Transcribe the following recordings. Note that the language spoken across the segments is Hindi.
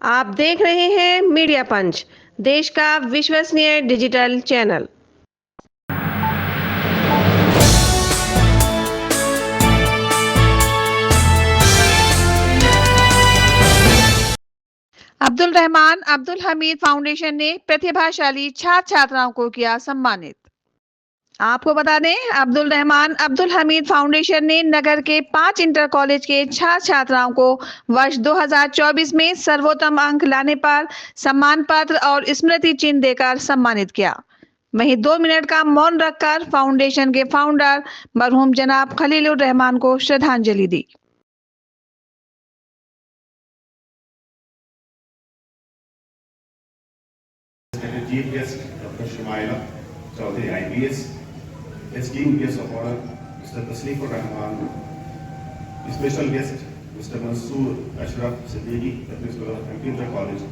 आप देख रहे हैं मीडिया पंच, देश का विश्वसनीय digital channel. Abdul Rahman Abdul Hamid foundation ने प्रतिभाशाली छात्र छात्राओं को किया सम्मानित। आपको बता दें, अब्दुल रहमान अब्दुल हमीद फाउंडेशन ने नगर के 5 इंटर कॉलेज के छात्र छात्राओं को वर्ष 2024 में सर्वोत्तम अंक लाने पर सम्मान पत्र और स्मृति चिन्ह देकर सम्मानित किया। वहीं 2 मिनट का मौन रखकर फाउंडेशन के फाउंडर मरहूम जनाब खलीलुर रहमान को श्रद्धांजलि दी। Chief guest Dr. Shumaila Chaudhary IPS, esteemed guest of honor Mr. Tasneefur Rahman, special guest Mr. Mansoor Ashraf Siddiqui, the principal of MP Inter College,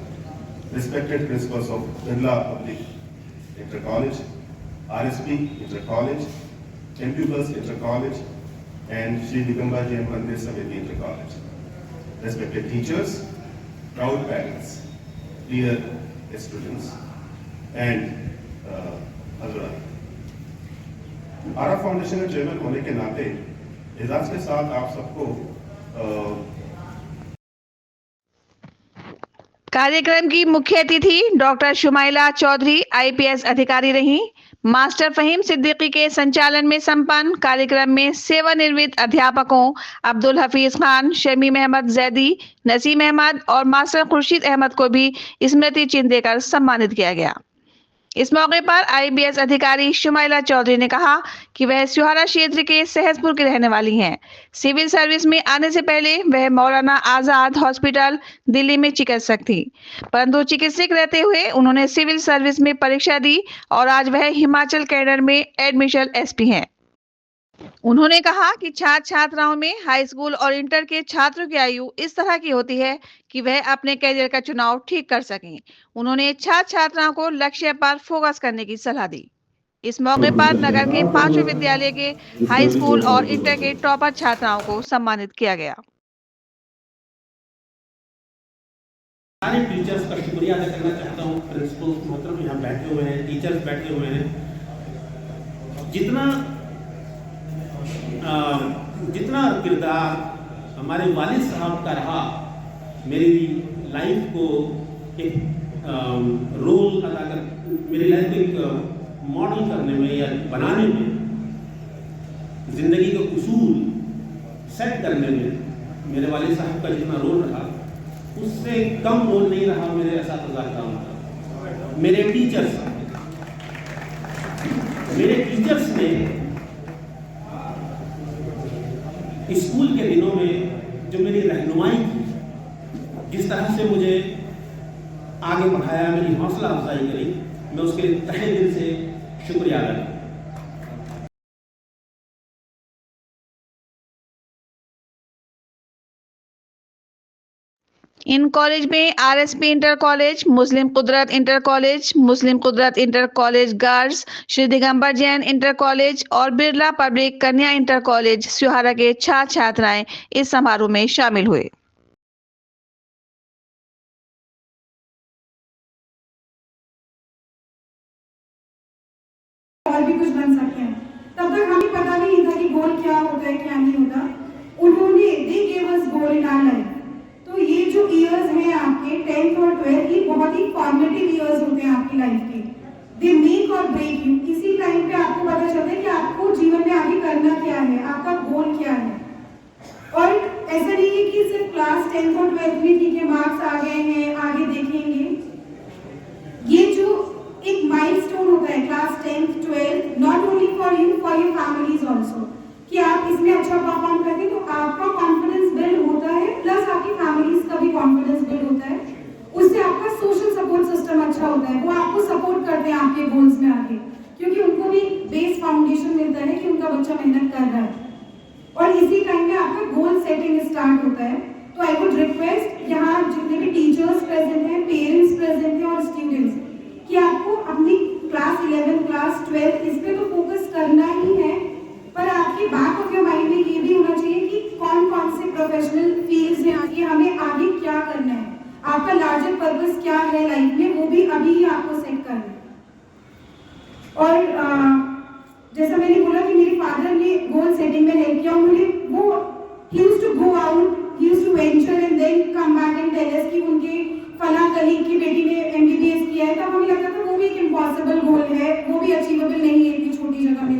respected principals of Birla Public Inter College, RSP Inter College, MP Plus Inter College, and Shri Digamba Jain Mandir Samiti Inter College, respected teachers, proud parents, dear students, and Hazra. Ara foundation के चेयरमैन होने के नाते एजाज के साथ आप सबको कार्यक्रम की मुख्य अतिथि डॉक्टर शुमाइला चौधरी आईपीएस अधिकारी रहीं। मास्टर फहीम सिद्दीकी के संचालन में संपन्न कार्यक्रम में सेवानिवृत्त अध्यापकों अब्दुल हफीज खान, शमीम अहमद जैदी, नसीम अहमद और मास्टर खुर्शीद अहमद को भी स्मृति चिन्ह देकर सम्मानित किया गया। इस मौके पर आईबीएस अधिकारी शुमाइला चौधरी ने कहा कि वह स्योहारा क्षेत्र के सहसपुर की रहने वाली हैं। सिविल सर्विस में आने से पहले वह मौलाना आजाद हॉस्पिटल दिल्ली में चिकित्सक थी, परंतु चिकित्सक रहते हुए उन्होंने सिविल सर्विस में परीक्षा दी और आज वह हिमाचल कैडर में एडमिशन एसपी हैं। उन्होंने कहा कि छात्र छात्राओं में हाई स्कूल और इंटर के छात्रों की आयु इस तरह की होती है कि वह अपने करियर का चुनाव ठीक कर सकें। उन्होंने छात्र छात्राओं को लक्ष्य पर फोकस करने की सलाह दी। इस मौके पर नगर के 5 विद्यालय के हाई स्कूल और इंटर के टॉपर छात्राओं को सम्मानित किया गया। सारे टीचर्स का शुक्रिया अदा करना चाहता हूँ। प्रिंसिपल्स मोहतरम यहाँ बैठे हुए हैं, टीचर्स बैठे हुए हैं। जितना किरदार हमारे वालिद साहब का रहा मेरी लाइफ को एक रोल अदा कर, मेरी लाइफ को एक मॉडल करने में या बनाने में, जिंदगी के उसूल सेट करने में मेरे वालिद साहब का जितना रोल रहा उससे कम रोल नहीं रहा मेरे असातिज़ा का। मेरे टीचर्स ने स्कूल के दिनों में जो मेरी रहनुमाई की, जिस तरह से मुझे आगे बढ़ाया, मेरी हौसला अफजाई करी, मैं उसके तहे दिल से शुक्रिया अदा करता हूं। इन कॉलेज में आरएसपी इंटर कॉलेज, मुस्लिम कुदरत इंटर कॉलेज, मुस्लिम कुदरत inter college girls, Shri Digambar Jain inter college और बिरला पब्लिक कन्या इंटर कॉलेज स्योहारा के छात्र छात्राएं इस समारोह में शामिल हुए। और भी कुछ बन सकते हैं, तब तक हमें पता भी नहीं था कि गोल क्या होता है क्या नहीं होता। उन्होंने they give us goal in our life. तो ये जो ईयर्स हैं आपके 10th और 12th, ये बहुत ही फॉर्मेटिव ईयर्स होते हैं आपकी लाइफ के। दे मेक और ब्रेक यू। इसी टाइम पे आपको पता चलता है कि आपको जीवन में आगे करना क्या है, आपका गोल क्या है। और ऐसा नहीं है कि सिर्फ क्लास 10th और 12th में ठीक है मार्क्स आ गए हैं आगे देखेंगे। ये जो एक माइलस्टोन होता है class 10th 12th, not only for you, for your families also, कि आप इसमें अच्छा परफॉर्म करते हैं तो आपका कॉन्फिडेंस बिल्ड होता है, प्लस आपकी फैमिलीज का भी कॉन्फिडेंस बिल्ड होता है। उससे आपका सोशल सपोर्ट सिस्टम अच्छा होता है, वो आपको सपोर्ट करते हैं आपके गोल्स में आगे, क्योंकि उनको भी बेस फाउंडेशन मिलता है कि उनका बच्चा मेहनत कर रहा है। और इसी टाइम में आपका गोल सेटिंग स्टार्ट होता है। तो आई वुड रिक्वेस्ट यहाँ जितने भी टीचर्स प्रेजेंट हैं, पेरेंट्स प्रेजेंट हैं और स्टूडेंट्स, कि आपको अपनी क्लास 11 क्लास 12 इस पे तो फोकस करना ही है, पर आपके बैक ऑफ योर माइंड में ये भी होना चाहिए कि कौन कौन से प्रोफेशनल फील्ड्स हैं, हमें आगे क्या करना है। आपका लार्जर पर्पस क्या है लाइफ में, वो भी अभी ही आपको सेट करना है। और जैसा मैंने बोला कि मेरे फादर ने गोल सेटिंग में हेल्प किया, उन्होंने वो he used to go out, he used to venture and then come back and tell us कि उनके फला कलीग की बेटी ने एमबीबीएस किया है। तब हमें लगता था वो भी एक इम्पॉसिबल गोल है, वो भी अचीवेबल नहीं है इतनी छोटी जगह में